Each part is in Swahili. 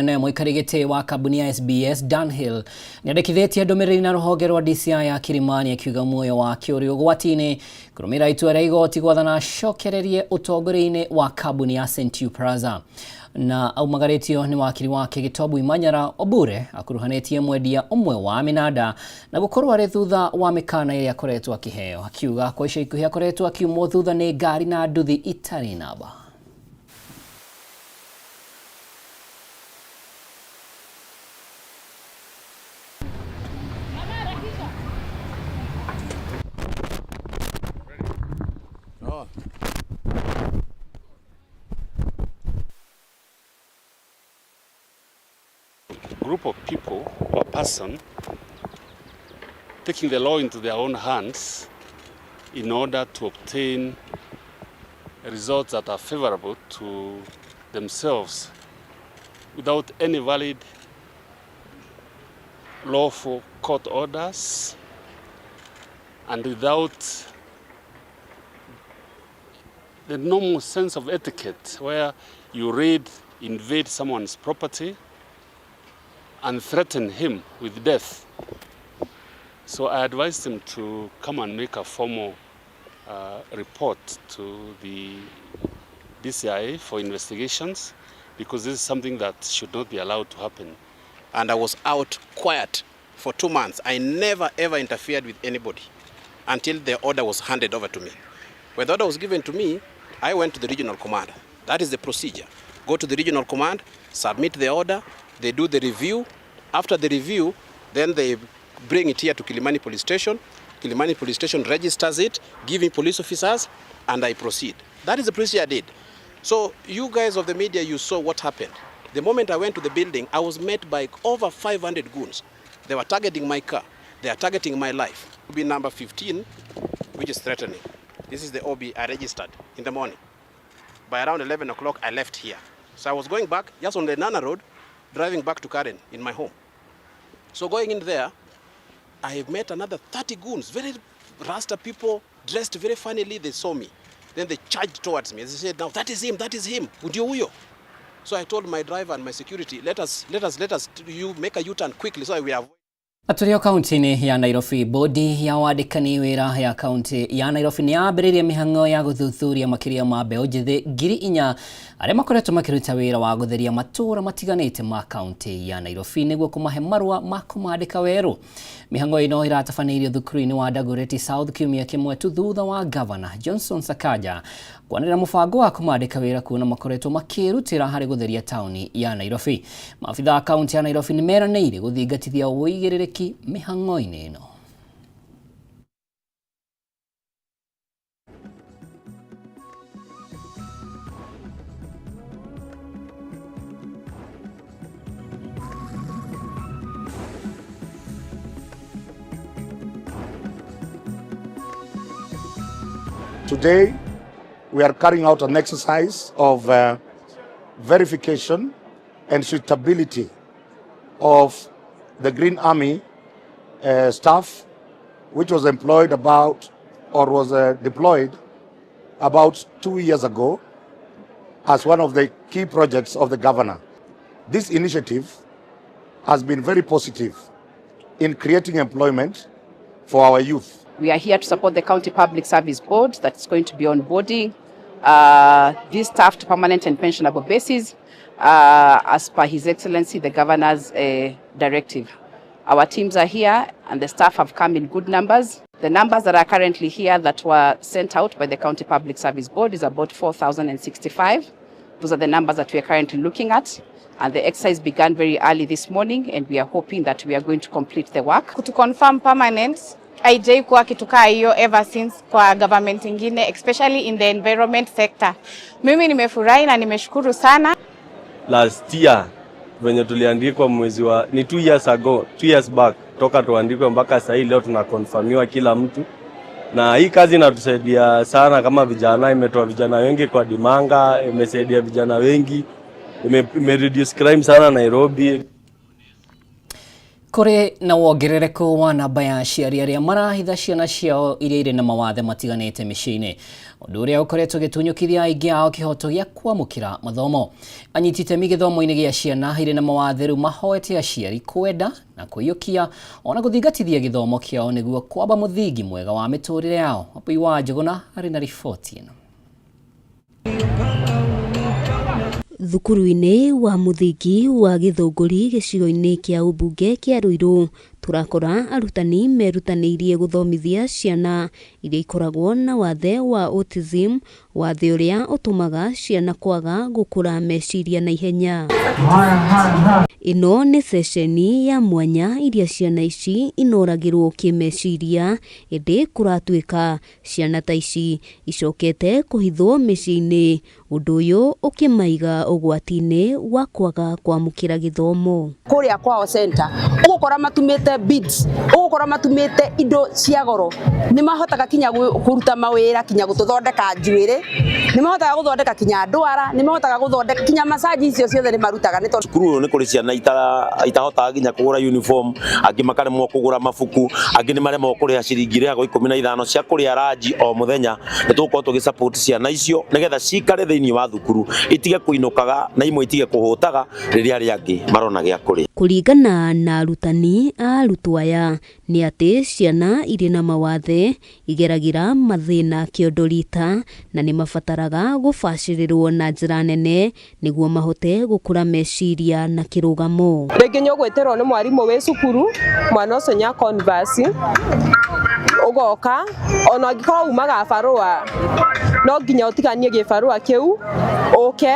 Na mwikarigite wa kabuni ya SBS Dunhill niandikithitie ndumiriri na ruhonge rwa DCI ya Kilimani akiuga muoyo wake uri ugwati-ini kurumira itua ria igoti gwathana acokererie utongori-ini wa kabuni ya St Plaza. Na aumagaritio ni wakiri wake Gitobu Imanyara Obure akuruhanetie mwendia umwe wa minada na gukorwo ari thutha wa mikana iria akoretwo akiheo, akiuga kwa ica ikuhi akoretwo akiumwo thutha ni ngari na nduthi itari namba. Group of people or person taking the law into their own hands in order to obtain results that are favorable to themselves without any valid lawful court orders and without the normal sense of etiquette where you invade someone's property and threaten him with death. So I advised him to come and make a formal report to the DCI for investigations, because this is something that should not be allowed to happen. And I was out quiet for 2 months. I never ever interfered with anybody until the order was handed over to me. When the order was given to me, I went to the regional command. That is the procedure. Go to the regional command, submit the order, they do the review. After the review, then they bring it here to Kilimani Police Station. Kilimani Police Station registers it, giving police officers, and I proceed. That is the procedure I did. So you guys of the media, you saw what happened. The moment I went to the building, I was met by over 500 goons. They were targeting my car. They are targeting my life. OB number 15, which is threatening. This is the OB I registered in the morning. By around 11 o'clock, I left here. So I was going back, just on the Nana Road, driving back to Karen in my home. So going in there, I have met another 30 goons, very Rasta people, dressed very funnily. They saw me. Then they charged towards me. They said, now that is him, Ndio huyo. So I told my driver and my security, let us, you make a U-turn quickly so we avoid. Aturio kaunti ya Nairobi, bodi ya wadikani wira ya kaunti ya Nairobi ni yambiririe mihango ya guthuthuria makiria ma mbeũ njithi 4,000 aria makoretwo makiruta wira wa gutheria matura matiganite ma kaunti ya Nairobi niguo kumahe marua ma kumandika weru. Mihango ino iratabanĩirio thukuru-inĩ wa Dagoretti South kiumia kimwe tu thutha wa Governor Johnson Sakaja kwanĩrĩra mũbango wa kumandĩka wĩra kuona makoretwo makĩrutĩra harĩ gũtheria tauni ya Nairobi. Maabitha a kaunti ya Nairobi nĩ meranĩire gũthingatithia ũigĩrĩrĩki mihango-inĩ ĩno. Today, we are carrying out an exercise of verification and suitability of the Green Army staff, which was employed deployed about 2 years ago as one of the key projects of the governor. This initiative has been very positive in creating employment for our youth. We are here to support the County Public Service Board that's going to be onboarding these staff to permanent and pensionable basis as per His Excellency the Governor's directive. Our teams are here and the staff have come in good numbers. The numbers that are currently here that were sent out by the County Public Service Board is about 4,065. Those are the numbers that we are currently looking at. And the exercise began very early this morning and we are hoping that we are going to complete the work. To confirm permanence, haijai kuwa kitu kaa hiyo ever since kwa government ingine, especially in the environment sector. Mimi nimefurahi na nimeshukuru sana. Last year venye tuliandikwa mwezi wa ni 2 years ago, 2 years back toka tuandikwe mpaka sasa leo tunakonfirmiwa kila mtu. Na hii kazi inatusaidia sana kama vijana, imetoa vijana wengi kwa dimanga, imesaidia vijana wengi, ime reduce crime sana Nairobi. Kuri na wongerereku wa namba ya aciari aria marahitha ciana ciao iria iri na mawathe matiganite miciini, undu uria ukoretwo gitunyukithia aingi ao kihoto gia kwamukira mathomo. Anyiti itemi githomo-ini gia ciana iri na mawathe riu mahoete aciari kwenda na kuiyukia ona guthingatithia githomo kiao niguo kwamba muthingi mwega wa miturire yao. Wambui wa Njuguna ari na riboti ino. Thukuru-ini wa muthingi wa Githunguri gicigo-ini kia ubunge kia Ruiru turakora arutani merutaniirie guthomithia ciana iria ikoragwo na wathe wa autism, wathe uria utumaga ciana kwaga gukura meciria na ihenya. Ino ni sesheni ya mwanya iria ciana ici inoragirwo kimeciria, indi kuratuika ciana ta ici icokete kuhithwo micii-ini, undu uyu ukimaiga ugwati-ini wa kwaga kwamukira githomo. Kuria kwao center ugukora matumite bids, ugukora matumite indo cia goro, ni mahotaga kinya kuruta mawira, kinya gututhondeka njuiri, ni mahotaga guthondeka kinya ndwara, ni mahotaga guthondeka kinya masaji icio ciothe ni marutaga. Ni cukuru ni kuri ciana itahotaga kinya kugura uniform, angi makaremwo kugura mabuku, angi ni maremwo kuria ciringi ria 15 cia kuria ranji o muthenya. Ni tugukorwo tugisupport ciana icio nigetha cikare thiini wa thukuru, itige kuinukaga na imwe itige kuhutaga riria aria angi marona gia kuria. Kuringana na arutani arutwo aya ni ati ciana iri na mawathe igeragira mathina kiondorita na ni mabataraga gubacirirwo na njira nene niguo mahote gukura meciria na kirugamo. Rĩngĩ nyogweterwo ni mwarimu we cukuru, mwana ucio nya converse ugoka ona ngikora umaga barua, no nginya utiganie gibarua kiu uke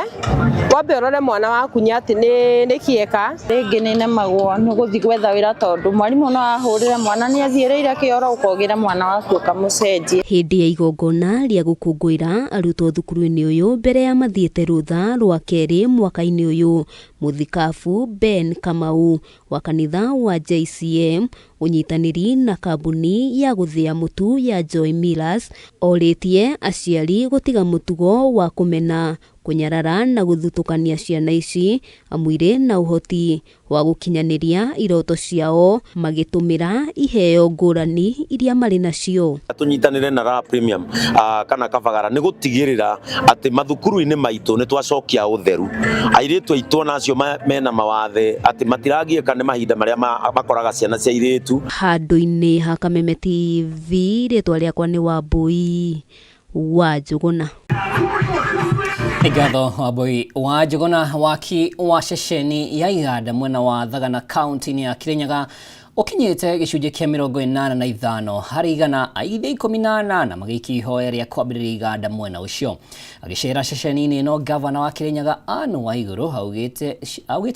wambe urore mwana waku nyati ni kieka. Ringi ni nemagwo ni guthi gwetha wira tondu mwarimu no ahurira mwana ni athiireire kioro ukogira mwana waku kamucenjie. Hindi ya igongona ria gukungwira arutwo thukuru-ini uyu mbere ya mathiete rutha rwa keri mwaka-ini uyu, muthikabu Ben Kamau wa kanitha wa JCM unyitaniri na kambuni ya guthia mutu ya Joy Millers oritie aciari gutiga mutugo wa kumena, kunyarara na guthutukania ciana ici amwire na uhoti wa gukinyaniria iroto ciao magitumira iheo ngurani iria mari nacio. Tunyitanire na Raha Premium kana Kavagara ni gutigirira ati mathukuru-ini maitu ni twacokia utheru. Airitu aitu nacio mena mawathe ati matiragie kana mahinda maria makoraga ciana cia airitu. Handu-ini ha Kameme TV ritwa riakwa ni Wambui wa Njuguna. Igatho Wambui wa Njuguna. Waki wa ceceni ya Iganda mwena wa Thagana kaunti-ini ya Kirinyaga ukinyite gicunjĩ kia 85 harĩ igana, aithĩ 18 magĩikia ihoya rĩa kwambĩrĩria iganda mwena ũcio. Agĩcera ceceni-inĩ ĩno, gavana wa Kirinyaga Anne Waiguru augĩte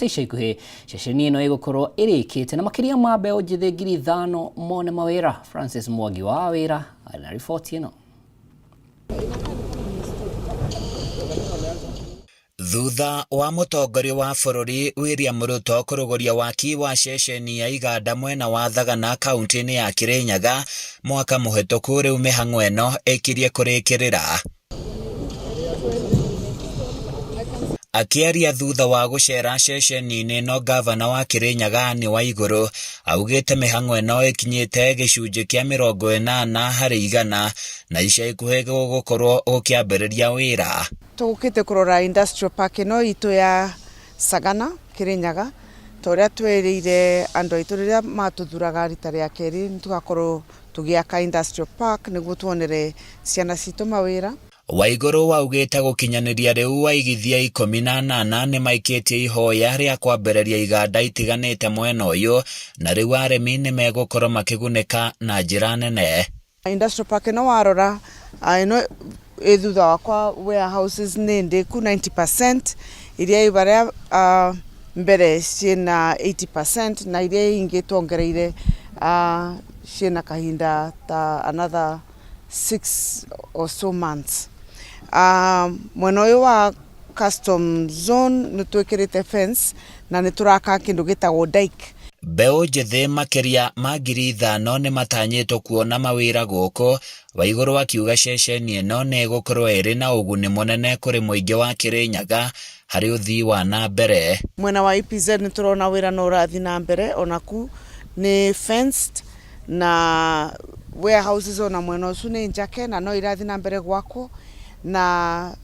ica ikuhĩ ceceni ĩno ĩgũkorwo ĩrĩkĩte na makĩria ma mbeũ njĩthĩ 5,000 mone mawĩra. Francis Mwangi wa wĩra arĩ na riboti ĩno. Thutha wa mutongoria wa bururi William Ruto kuruguria waki wa ceceni ya Iganda mwena wa Thagana kaunti-ini ya Kirinyaga mwaka muhituku, riu mihang'o ino ikirie kurikirira. Akiaria thutha wa gucera ceceni-ini ino, gavana wa Kirinyaga Anne Waiguru augite mihang'o ino ikinyite gicunjĩ kia 80 harĩ igana na ica ikuhĩ gukorwo gukiambĩrĩria wĩra. Tugukite kurora industrial park ino itu ya Sagana Kirinyaga, toria tweriire andu aitu riria matuthuraga rita ria keri tugakorwo tugiaka industrial park niguo tuonere ciana citu mawira. Waiguru waugite gukinyaniria riu waigithia 18 ni maikitie ihoya ria kwambĩrĩria iganda itiganite mwena uyu, na riu arimi ni megukorwo makigunika na njira nene. Industrial park ino warora ino thutha wakwa warehouses ni ndiku 90%, iria ibaria mbere ciina 80% na iria ingi tuongereire ciina kahinda ta another 6 or so months. Mwena uyu wa custom zone nitwikirite fence na nituraka kindu gitagwo dike. Mbeũ njĩthĩ makiria ma 5,000 ni matanyĩtwo kuona mawĩra gũkũ. Waiguru akiuga ceceni ĩno nĩ ĩgũkorwo ĩrĩ na ũguni mũnene kũrĩ mũingĩ wa Kirinyaga harĩ ũthii wa na mbere. Mwena wa EPZ niturona wĩra no ũrathi na mbere, onaku ni fenced na warehouses ona mwena ucu ni njake na no irathi na mbere gwako na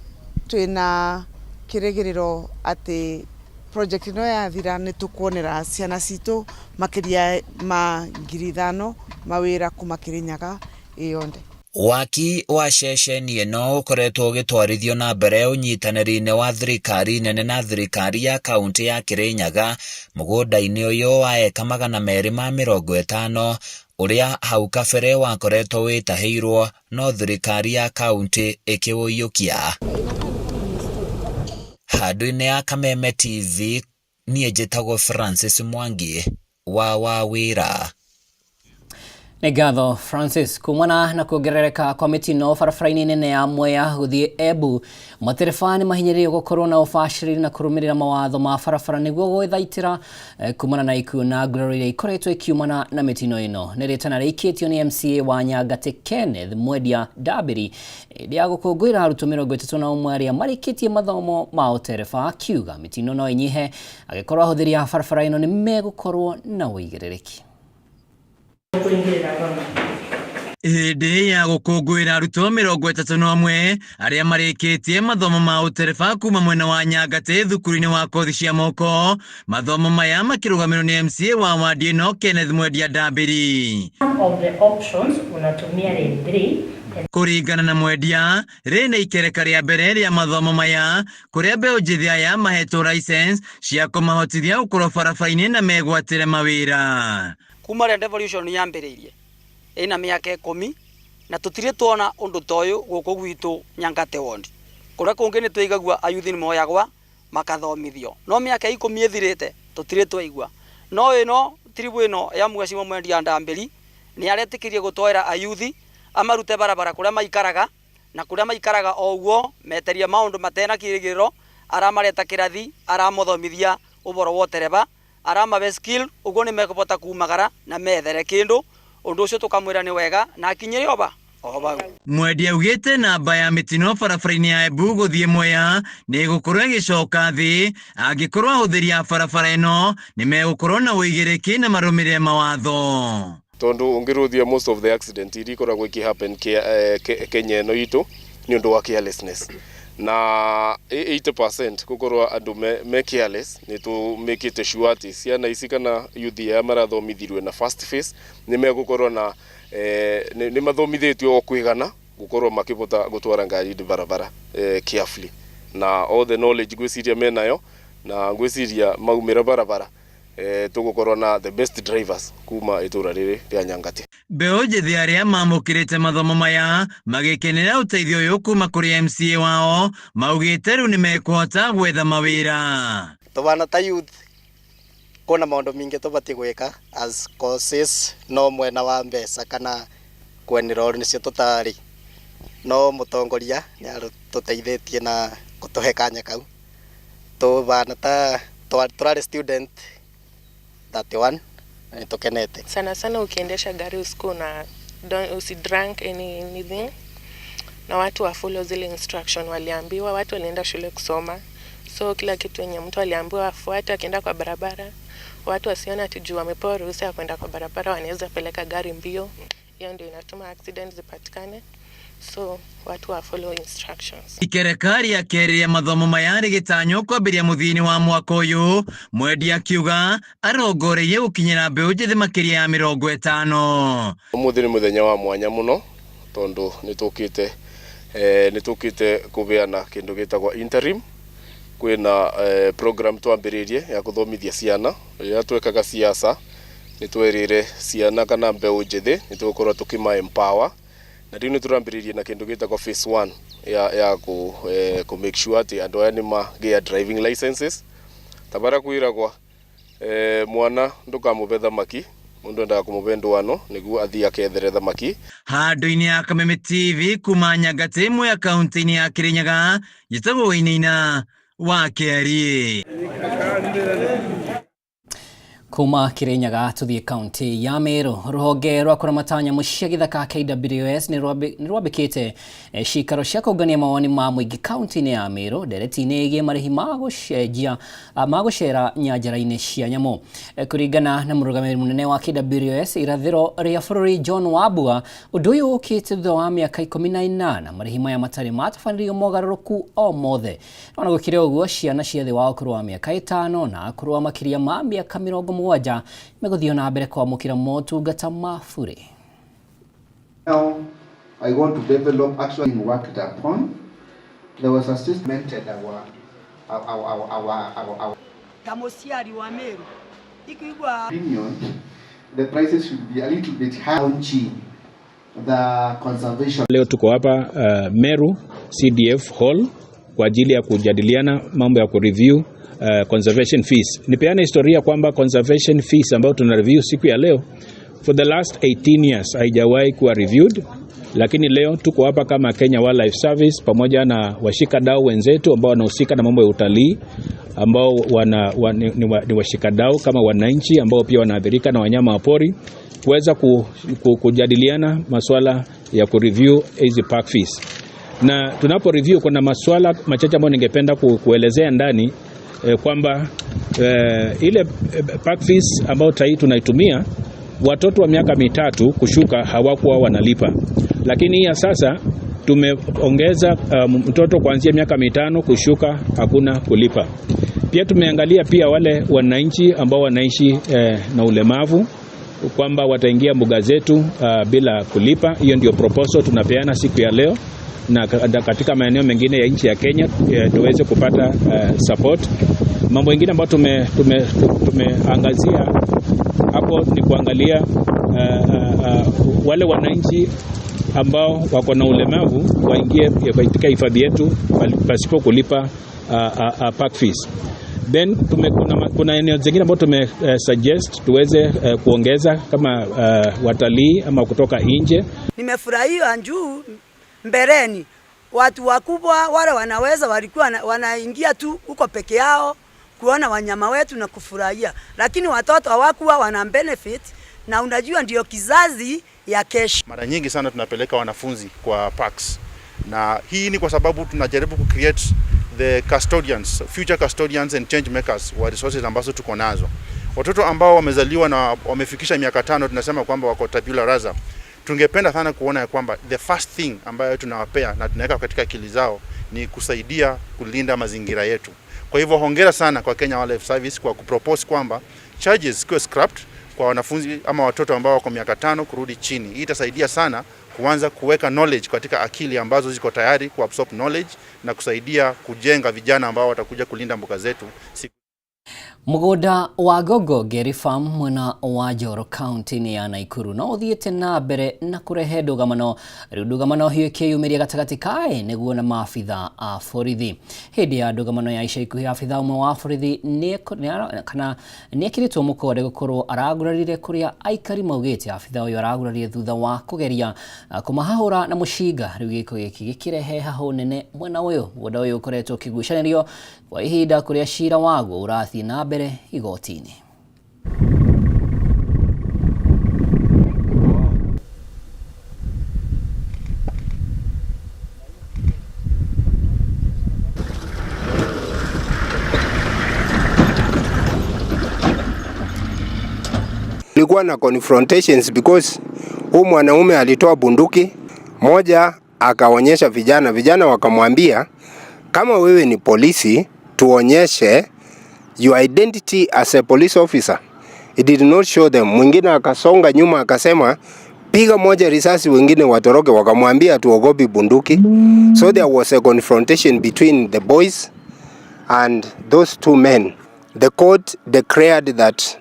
twina kirigiriro ati project no yathira ni tukuonera ciana citu makiria ma 5,000 mawira kuma Kirinyaga iyonde. Waki wa ceceni ĩno ũkoretwo ũgĩtwarithio na mbere ũnyitanĩri-inĩ wa thirikari nene na thirikari ya kaunti ya Kirinyaga mũgũnda-inĩ ũyũ wa eka 250 ũrĩa hau kabere wakoretwo wĩtahĩirwo no thirikari ya kaunti ĩkĩũiyũkia. Handũ-inĩ ya Kameme TV niĩ njĩtagwo Francis Mwangi wa wĩra. Ngatho Francis. Kumana na kuongerereka kwa mitino barabara-inĩ nene ya Mwea gũthiĩ Embu, matereba nĩ mahinyĩrĩirio gũkorwo na ũbacĩrĩri na kũrũmĩrĩra mawatho ma barabara nĩguo gwĩthaitĩra kumana na ikuũ na nguraro iria ikoretwo ikiumana na mitino ĩno. Nĩ rĩtana rĩikĩtio nĩ MCA wa Nyangate Kenneth Mwendia Ndambĩri hĩndĩ ya gũkũngũĩra arutwo 31 arĩa marĩkĩtie mathomo ma ũtereba, akiuga mitino no ĩnyihe agĩkorwo ahũthĩri a barabara ĩno nĩ megũkorwo na ũigĩrĩrĩki. Hĩndĩ ya gũkũngũĩra arutwo 31 arĩa marĩkĩtie mathomo ma ũtereba kuma mwena wa Nyangate thukuru-inĩ wa kothi cia moko, mathomo maya makĩrũgamĩrĩrwo nĩ MCA wa wadi ĩno Kenneth Mwendia Ndambĩri. Some of the options unatumia lane 3. Kũringana na Mwendia, rĩ nĩ ikereka rĩa mbere rĩa mathomo maya kũrĩa mbeũ njĩthĩ aya mahetwo license cia kũmahotithia gũkorwo barabara-inĩ na megwatĩre mawĩra. Kuma rĩa devolution yambĩrĩirie ĩna mĩaka 10 na tũtirĩ tuona ũndũ ta ũyũ gũkũ gwitũ Nyangate ward. Kũrĩa kũngĩ nĩ tũigagua ayuthi nĩ moyagwa makathomithio, no mĩaka 10 ĩthirĩte tũtirĩ twaigua. No ĩno tribu ĩno ya Mheshimiwa Mwendia Ndambĩri nĩ aretĩkĩrie gũtwara ayuthi amarute barabara kũrĩa maikaraga na kũrĩa maikaraga o ũguo meteria maũndũ matena kĩrĩgĩrĩro, aramareta kĩrathi, aramothomithia ũboro wa ũtereba, aramabe skill ugo ni mekubota kumagara na methere kindu undu ucio tukamwira ni wega na akinyire oba. Mwendia augĩte namba ya mitino barabara-inĩ ya Embu gũthiĩ Mwea nĩ gũkorwo ĩgĩcoka thĩ angĩkorwo ahũthĩri a barabara ĩno nĩ megũkorwo na ũigĩrĩki na marũmĩrĩre mawatho. Tondu ungiruthia most of the accident iria ikoragwo ikihappen Kenya ĩno itũ ni undu wa carelessness. Na 80% gukorwo andu me careless ni tu mekite sure ati ciana ici kana yuthi ya marathomithirwe na first phase ni megukorwo na ni mathomithitio kwigana gukorwo makibota gutwara ngari barabara carefully na all the knowledge gwiciria menayo na gwiciria maumira barabara tugukorwo na the best drivers kuma itura riri ria Nyangate. Mbeũ njĩthĩ arĩa mamũkĩrĩte mathomo maya magĩkenera ũteithio ũyũ kuma kũrĩ MCA wao maugĩte rĩu nĩ mekũhota gwetha mawĩra. Tubana ta youth kuna maũndũ mingi tubati gwĩka as causes no mwena wa mbeca kana kwenera ũrũ nĩcio tutari, no mũtongoria nĩ arũteithĩtie na gũtũhe kanya kau. Tubana ta turari student 31 tukenete. Sana sana ukiendesha gari usiku na usi drunk anything na watu wa follow zile instruction waliambiwa, watu walienda shule kusoma, so kila kitu yenye mtu aliambiwa afuate akienda kwa barabara, watu wasione ati juu wamepewa ruhusa ya kwenda kwa barabara wanaweza peleka gari mbio, hiyo ndio inatuma accidents zipatikane, so watu wa follow instructions. Ikerekari ya keri ya mathomo maya rĩgĩtanywo kwambĩrĩria mũthia-inĩ wa mwaka ũyũ, Mwendia akiuga arongoreirie gũkinyĩra mbeũ njĩthĩ makĩria ya 50. Ũmũthĩ nĩ mũthenya wa mwanya mũno tondu nĩtũkĩte kũbeana kĩndũ gĩtagwo interim. Kwĩna program twambĩrĩirie ya gũthomithia ciana rĩrĩa twekaga siasa, nĩtwerĩire ciana kana mbeũ njĩthĩ nĩtũgũkorwo tũkĩma empower na rĩu nĩtũrambĩrĩirie na kĩndũ gĩtagwo phase 1 ya ku make sure ati andũ aya nĩ magĩa driving licenses. Tabara kwiragwa mwana ndũkamũbe thamaki, mundu endaga kũmũbe ndwano nĩguo athie akethere thamaki. Handũ-inĩ ya Kameme TV kuma Nyangate Mwea kaunti-inĩ ya Kirinyaga, njĩtagwo Wainaina wa Kĩarie. Kuma Kirinyaga tuthie kaunti ya Meru, ruhonge rwa kuramata nyamu cia githaka KWS ni rwambikite cikaro cia kũngania mawoni ma mũingĩ kaunti-inĩ ya Meru ndereti-inĩ ĩgiĩ marĩhi ma gũcera nyanjara-inĩ cia nyamu. Kũringana na mũrũgamĩrĩri mũnene wa KWS irathĩro rĩa bũrũri John Wambua, ũndũ ũyũ ũkĩte thutha wa mĩaka 18 marĩhi maya matarĩ matabanĩrio mogarũrũku o mothe. Ona gũkĩrĩ ũguo, ciana cia thĩ wa ũkũrũ wa mĩaka 5 na akũrũ wa makĩria ma mĩaka 70 megũthio na mbere kwamũkĩra motungata ma bure. Now I want to develop actually worked upon. There was a system our Tamosiari wa Meru. Ikigwa opinion, the prices should be a little bit high. The conservation. Leo tuko hapa Meru CDF Hall kwa ajili ya kujadiliana mambo ya kureview conservation fees. Nipeane historia kwamba conservation fees ambayo tuna review siku ya leo for the last 18 years haijawahi kuwa reviewed, lakini leo tuko hapa kama Kenya Wildlife Service pamoja na washikadau wenzetu ambao wanahusika na mambo ya utalii ambao ni washikadau kama wananchi ambao pia wanaathirika na wanyama wa pori kuweza kujadiliana masuala ya kureview hizi park fees. Na tunapo review kuna masuala machache ambayo ningependa kuelezea ndani kwamba ile park fees ambayo tunaitumia watoto wa miaka 3 kushuka hawakuwa wanalipa, lakini ya sasa tumeongeza mtoto kuanzia miaka 5 kushuka hakuna kulipa. Pia tumeangalia pia wale wananchi ambao wanaishi na ulemavu kwamba wataingia mbuga zetu bila kulipa. Hiyo ndio proposal tunapeana siku ya leo, na katika maeneo mengine ya nchi ya Kenya tuweze kupata support. Mambo mengine ambayo tumeangazia hapo ni kuangalia wale wananchi ambao wako na ulemavu waingie katika hifadhi yetu pasipo kulipa park fees. Then kuna eneo zingine ambazo suggest tuweze kuongeza kama watalii ama kutoka nje. Nimefurahia juu mbeleni watu wakubwa wale wanaweza walikuwa wanaingia tu huko peke yao kuona wanyama wetu na kufurahia, lakini watoto hawakuwa wana benefit, na unajua ndio kizazi ya kesho. Mara nyingi sana tunapeleka wanafunzi kwa parks, na hii ni kwa sababu tunajaribu ku create the custodians, future custodians and change makers wa resources ambazo tuko nazo. Watoto ambao wamezaliwa na wamefikisha miaka 5 tunasema kwamba wako tabula rasa. Tungependa sana kuona ya kwamba the first thing ambayo tunawapea na tunaweka katika akili zao ni kusaidia kulinda mazingira yetu. Kwa hivyo hongera sana kwa Kenya Wildlife Service kwa kupropose kwamba charges kwa scrapped kwa wanafunzi ama watoto ambao wako miaka 5 kurudi chini. Hii itasaidia sana kuanza kuweka knowledge katika akili ambazo ziko tayari kuabsorb knowledge na kusaidia kujenga vijana ambao watakuja kulinda mbuga zetu. Mũgũnda wa Gogo Geri Farm mwena wa Njoro kaunti-inĩ ya Naikuru no ũthiĩte na mbere na kũrehe ndũgamano. Rĩu ndũgamano hiyo ĩkĩyumĩria gatagatĩ ka nĩguo na maabitha a borithi. Hĩndĩ ya ndũgamano ya ica ikuhĩ abitha ũmwe wa borithi nĩekĩrĩtwo mũkonde gũkorwo aragurarire kũrĩa aikari maugĩte abitha ũyũ aragurarire thutha wa kũgeria kũmahahũra na mũcinga. Rĩu gĩko gĩkĩ gĩkĩrehe hahũ nene mwena ũyũ. Mũgũnda ũyũ ũkoretwo ũkĩgucanĩrio kwa ihinda kũrĩa cira waguo ũrathiĩ na mbere igoti-inĩ. Kulikuwa na confrontations because huyu mwanaume alitoa bunduki moja akaonyesha vijana wakamwambia, kama wewe ni polisi tuonyeshe your identity as a police officer. It did not show them. Mwingine akasonga nyuma akasema piga moja risasi wengine watoroke, wakamwambia tuogopi bunduki. So there was a confrontation between the boys and those two men. The court declared that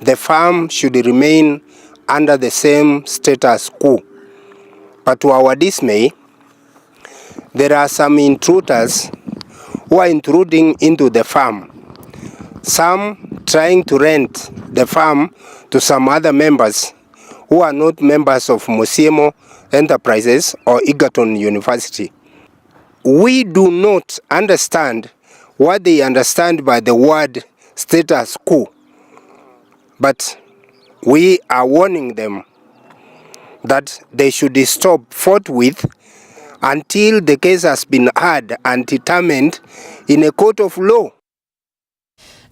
the farm should remain under the same status quo. But to our dismay, there are some intruders who are intruding into the farm. Some trying to rent the farm to some other members who are not members of Musiemo Enterprises or Egerton University. We do not understand what they understand by the word status quo. but we are warning them that they should stop forthwith until the case has been heard and determined in a court of law.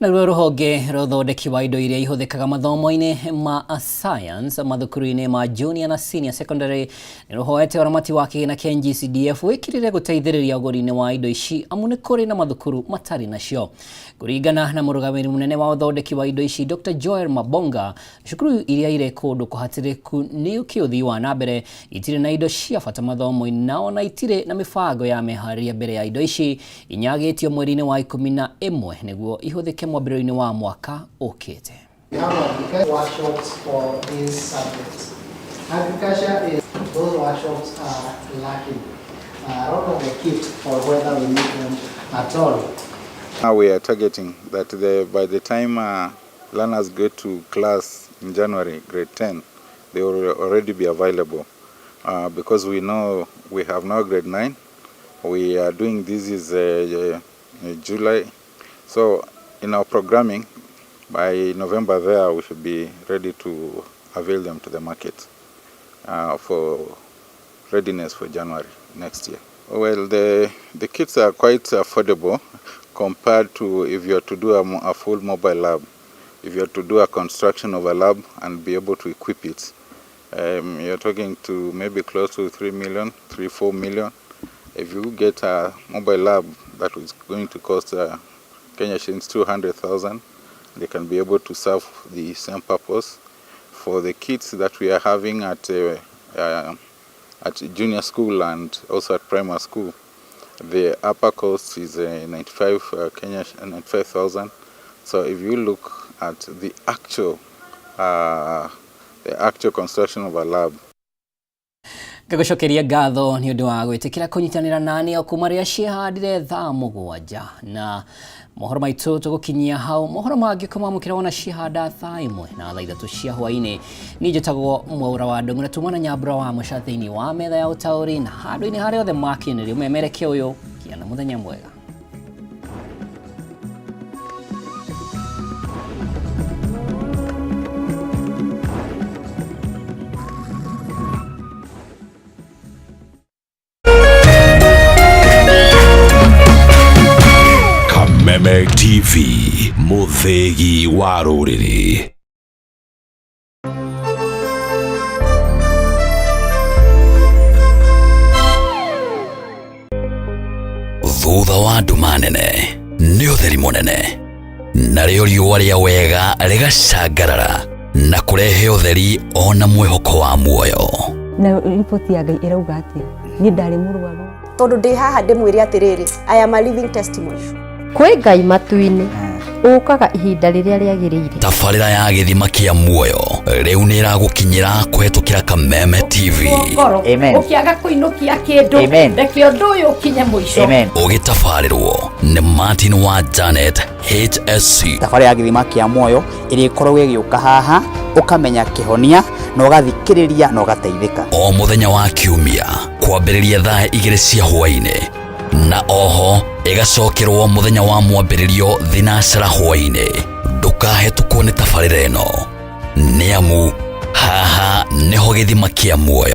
Naruo ruhonge ruthondeki wa indo iria ihuthikaga mathomo-ini ma science mathukuru-ini ma junior na senior secondary ni ruhoete uramati wa kigina kia NGCDF wikirire guteithiriria uguri-ini wa indo ici amu ni kuri na mathukuru matari nacio. Kuringana na murugamiri munene wa uthondeki wa indo ici Dr. Joel Mabonga, cukuru iria ire kundu kuhatiriku ni ukiuthii wa nambere itire na indo cia bata mathomo-ini na ona itire na mibango ya meharĩria mbere ya indo ici inyagĩtio mweri-ini wa 11 niguo ihuthike mwambĩrĩrio-ini wa mwaka ũkĩte. We have workshops for these subjects. Agriculture is those workshops are lacking. A lot of the kit for whether we need them at all. Now we are targeting that by the time learners go to class in January, grade 10, they will already be available because we know we have now grade 9. We are doing this is July. So in our programming, by November there, we should be ready to avail them to the market for readiness for January next year. Well, the kits are quite affordable compared to if you are to do a full mobile lab. If you are to do a construction of a lab and be able to equip it, you're talking to maybe close to 3-4 million. If you get a mobile lab that is going to cost Kenya shillings 200,000, they can be able to serve the same purpose. For the kits that we are having at junior school and also at primary school, the upper cost is 95,000. So if you look at the actual construction of a lab, Gagucokeria ngatho ni undu wa gwitikira kunyitanira nani o kumaria cihandire thaa 7 na mohoro maitu tugukinyia hau mohoro mangi kumamukira wona cihanda thaa 1 na thaa 3 cia hwaini ni njitagwo Mwaura wa Ndungu na tumana Nyambura wa Mushathini wa metha ya utauri na handu-ini haria othe makiniri umemereke uyu kiana muthenya mwega. Meme TV, muthegi wa rũrĩrĩ. Thutha wa nduma nene nĩ ũtheri mũnene, narĩo riũa rĩa wega rĩgacangarara na kũrehe ũtheri ona mwĩhoko wa muoyo. Na ripoti ya Ngai ĩrauga atĩ niĩ ndarĩ mũrwaru tondũ ndĩ haha ndĩmwĩre atĩrĩrĩ, I am a living testimony. Kwĩ Ngai matu-inĩ ũkaga ihinda rĩrĩa rĩagĩrĩire. Tabarĩra ya gĩthima kĩa muoyo rĩu nĩ ĩragũkinyĩra kũhetũkĩra Kameme TV. Amen. Ũkĩaga kũinũkia kĩndũ reke ũndũ ũyũ ũkinye mũico. Ũgĩtabarĩrwo nĩ Martin wa Janet HSC. Tabarĩra ya gĩthima kĩa muoyo ĩrĩa ĩkoragwo ĩgĩũka haha ũkamenya kĩhonia na ũgathikĩrĩria na ũgateithĩka. O mũthenya wa kiumia kwambĩrĩria thaa 2 cia hwaĩ-inĩ na oho ĩgacokerwo mũthenya wa mwambĩrĩrio thinacara hwaĩ-inĩ. Ndũkahetũkwo nĩ tabarĩra ĩno nĩ amu haha nĩho gĩthima kĩa muoyo.